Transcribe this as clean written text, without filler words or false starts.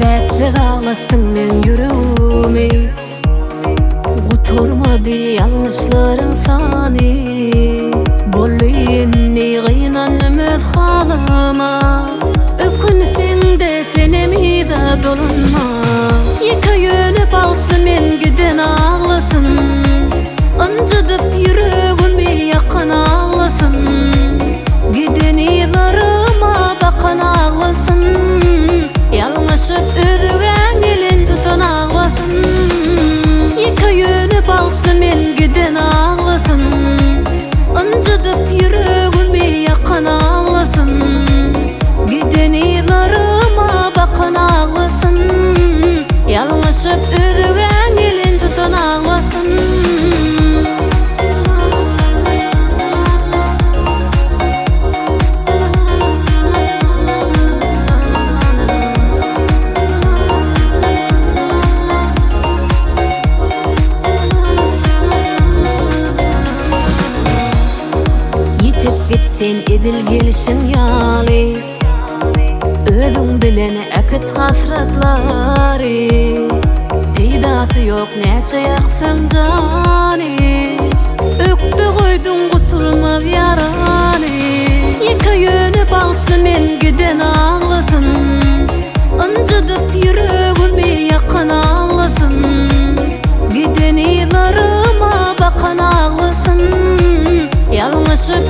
sebepsiz ağlattın men yüreğimi. Guturmadı yanlışların sani, boluyinni gıynanımız halıma. Ökünsin de senemi de dolunma. Yıka yönü baltı men giden ağlasın, ancıdıp yüreğimi yakan ağlasın. Giden ilarıma bakan ağlasın, yalnışıp ödügen elin tutan ağlasın. Yıka yönü baltı men giden ağlasın, ancıdıp yüreğimi yakan ağlasın. Giden ilarıma bakan ağlasın, yalnışıp ödügen elin tutan ağlasın. Gitsen edil gelişin yali, özün bilen akıt hasratlari. Peydası yok neçe yaksın cani, öktü koydun kutulmaz yarani. Yıka yönü baltı men giden ağlasın, ancıdıp yüreğimi yakan ağlasın. Giden ilarıma bakan ağlasın, yalnışıp